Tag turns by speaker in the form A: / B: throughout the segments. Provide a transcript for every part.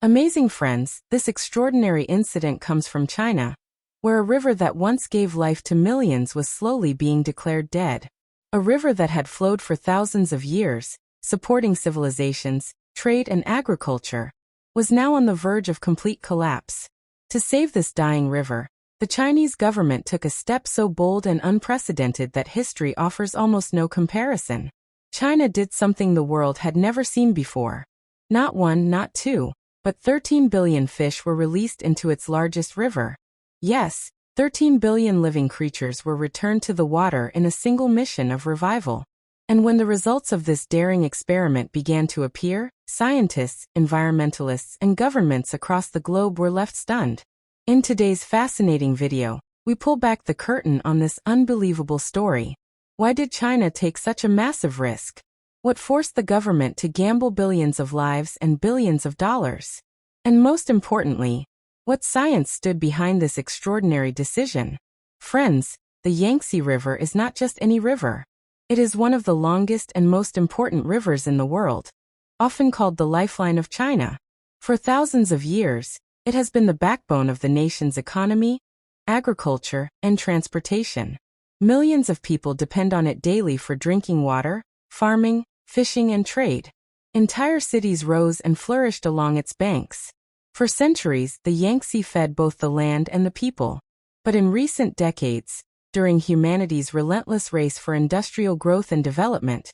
A: Amazing friends, this extraordinary incident comes from China, where a river that once gave life to millions was slowly being declared dead. A river that had flowed for thousands of years, supporting civilizations, trade and agriculture, was now on the verge of complete collapse. To save this dying river, the Chinese government took a step so bold and unprecedented that history offers almost no comparison. China did something the world had never seen before. Not one, not two, but 13 billion fish were released into its largest river. Yes, 13 billion living creatures were returned to the water in a single mission of revival. And when the results of this daring experiment began to appear, scientists, environmentalists, and governments across the globe were left stunned. In today's fascinating video, we pull back the curtain on this unbelievable story. Why did China take such a massive risk? What forced the government to gamble billions of lives and billions of dollars? And most importantly, what science stood behind this extraordinary decision? Friends, the Yangtze River is not just any river. It is one of the longest and most important rivers in the world, often called the lifeline of China. For thousands of years, it has been the backbone of the nation's economy, agriculture, and transportation. Millions of people depend on it daily for drinking water, farming, fishing, and trade. Entire cities rose and flourished along its banks. For centuries, the Yangtze fed both the land and the people. But in recent decades, during humanity's relentless race for industrial growth and development,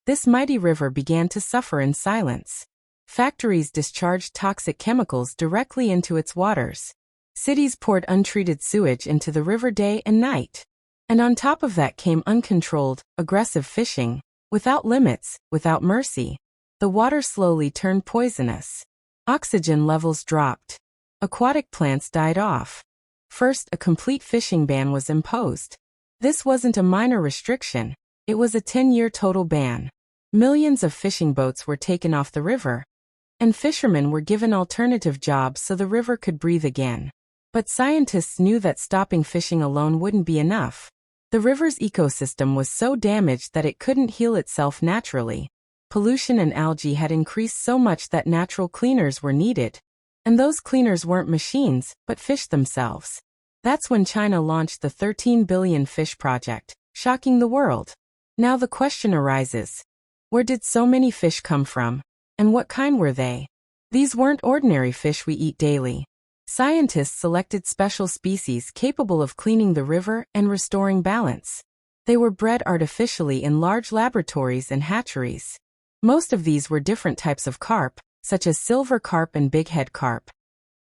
A: this mighty river began to suffer in silence. Factories discharged toxic chemicals directly into its waters. Cities poured untreated sewage into the river day and night. And on top of that came uncontrolled, aggressive fishing, without limits, without mercy. The water slowly turned poisonous. Oxygen levels dropped. Aquatic plants died off. First, a complete fishing ban was imposed. This wasn't a minor restriction, it was a 10-year total ban. Millions of fishing boats were taken off the river, and fishermen were given alternative jobs so the river could breathe again. But scientists knew that stopping fishing alone wouldn't be enough. The river's ecosystem was so damaged that it couldn't heal itself naturally. Pollution and algae had increased so much that natural cleaners were needed. And those cleaners weren't machines, but fish themselves. That's when China launched the 13 billion fish project, shocking the world. Now the question arises, where did so many fish come from? And what kind were they? These weren't ordinary fish we eat daily. Scientists selected special species capable of cleaning the river and restoring balance. They were bred artificially in large laboratories and hatcheries. Most of these were different types of carp, such as silver carp and bighead carp,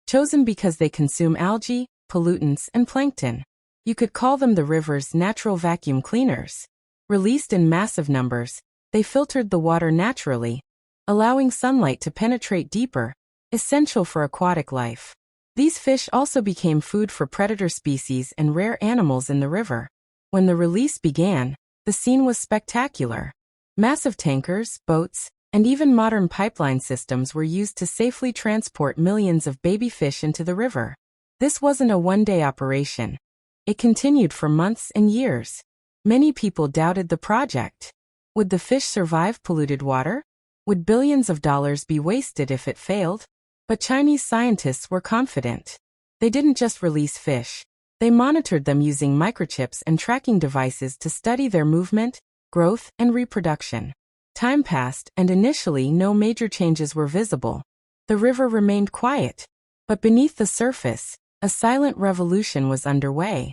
A: chosen because they consume algae, pollutants, and plankton. You could call them the river's natural vacuum cleaners. Released in massive numbers, they filtered the water naturally, allowing sunlight to penetrate deeper, essential for aquatic life. These fish also became food for predator species and rare animals in the river. When the release began, the scene was spectacular. Massive tankers, boats, and even modern pipeline systems were used to safely transport millions of baby fish into the river. This wasn't a one-day operation. It continued for months and years. Many people doubted the project. Would the fish survive polluted water? Would billions of dollars be wasted if it failed? But Chinese scientists were confident. They didn't just release fish. They monitored them using microchips and tracking devices to study their movement, growth, and reproduction. Time passed, and initially no major changes were visible. The river remained quiet. But beneath the surface, a silent revolution was underway.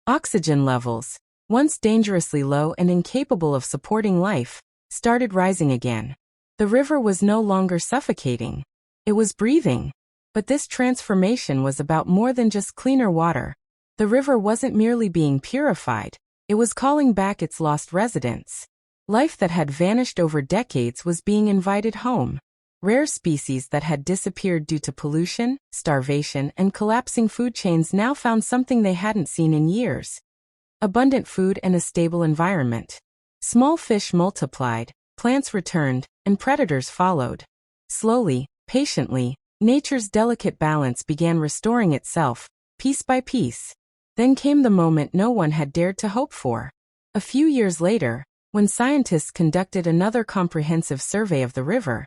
A: Oxygen levels, once dangerously low and incapable of supporting life, started rising again. The river was no longer suffocating. It was breathing. But this transformation was about more than just cleaner water. The river wasn't merely being purified, it was calling back its lost residents. Life that had vanished over decades was being invited home. Rare species that had disappeared due to pollution, starvation, and collapsing food chains now found something they hadn't seen in years: abundant food and a stable environment. Small fish multiplied, plants returned, and predators followed. Slowly, patiently, nature's delicate balance began restoring itself, piece by piece. Then came the moment no one had dared to hope for. A few years later, when scientists conducted another comprehensive survey of the river,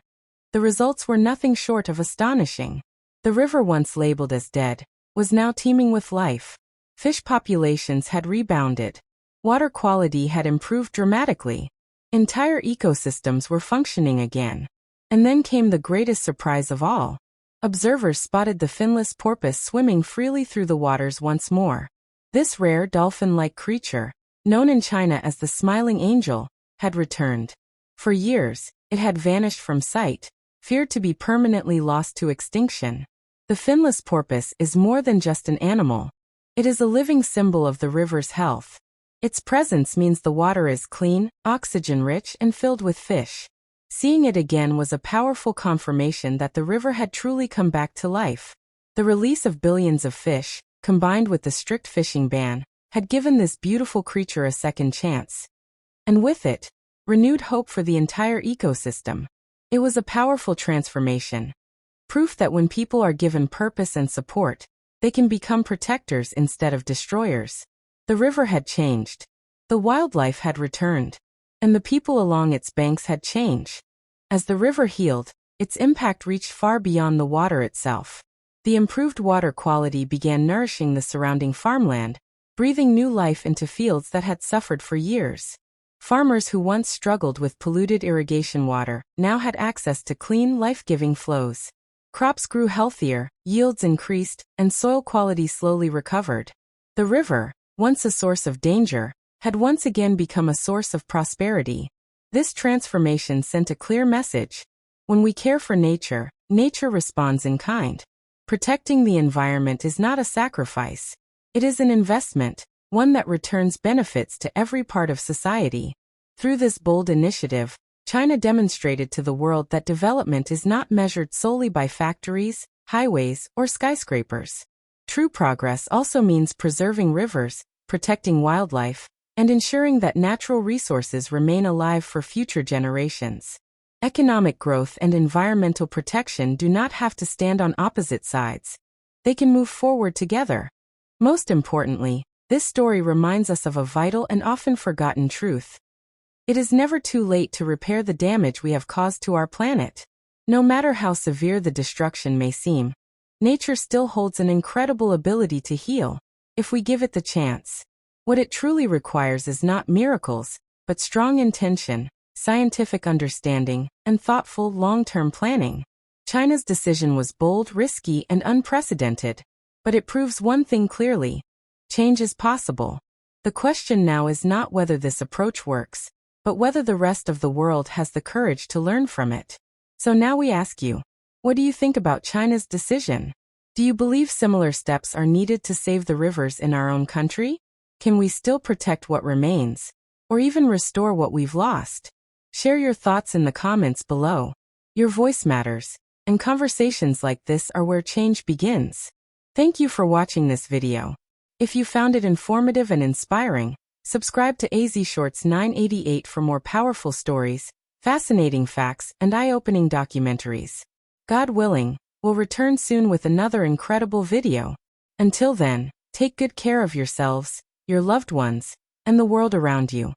A: The results were nothing short of astonishing. The river, once labeled as dead, was now teeming with life. Fish populations had rebounded. Water quality had improved dramatically. Entire ecosystems were functioning again. And then came the greatest surprise of all. Observers spotted the finless porpoise swimming freely through the waters once more. This rare dolphin-like creature, known in China as the smiling angel, had returned. For years, it had vanished from sight, feared to be permanently lost to extinction. The finless porpoise is more than just an animal. It is a living symbol of the river's health. Its presence means the water is clean, oxygen-rich, and filled with fish. Seeing it again was a powerful confirmation that the river had truly come back to life. The release of billions of fish, combined with the strict fishing ban, had given this beautiful creature a second chance. And with it, renewed hope for the entire ecosystem. It was a powerful transformation. Proof that when people are given purpose and support, they can become protectors instead of destroyers. The river had changed. The wildlife had returned. And the people along its banks had changed. As the river healed, its impact reached far beyond the water itself. The improved water quality began nourishing the surrounding farmland, breathing new life into fields that had suffered for years. Farmers who once struggled with polluted irrigation water now had access to clean, life-giving flows. Crops grew healthier, yields increased, and soil quality slowly recovered. The river, once a source of danger, had once again become a source of prosperity. This transformation sent a clear message. When we care for nature, nature responds in kind. Protecting the environment is not a sacrifice. It is an investment, one that returns benefits to every part of society. Through this bold initiative, China demonstrated to the world that development is not measured solely by factories, highways, or skyscrapers. True progress also means preserving rivers, protecting wildlife, and ensuring that natural resources remain alive for future generations. Economic growth and environmental protection do not have to stand on opposite sides. They can move forward together. Most importantly, this story reminds us of a vital and often forgotten truth. It is never too late to repair the damage we have caused to our planet. No matter how severe the destruction may seem, nature still holds an incredible ability to heal, if we give it the chance. What it truly requires is not miracles, but strong intention, scientific understanding, and thoughtful long-term planning. China's decision was bold, risky, and unprecedented, but it proves one thing clearly: change is possible. The question now is not whether this approach works, but whether the rest of the world has the courage to learn from it. So now we ask you, what do you think about China's decision? Do you believe similar steps are needed to save the rivers in our own country? Can we still protect what remains, or even restore what we've lost? Share your thoughts in the comments below. Your voice matters, and conversations like this are where change begins. Thank you for watching this video. If you found it informative and inspiring, subscribe to AZ Shorts 988 for more powerful stories, fascinating facts, and eye-opening documentaries. God willing, we'll return soon with another incredible video. Until then, take good care of yourselves, your loved ones, and the world around you.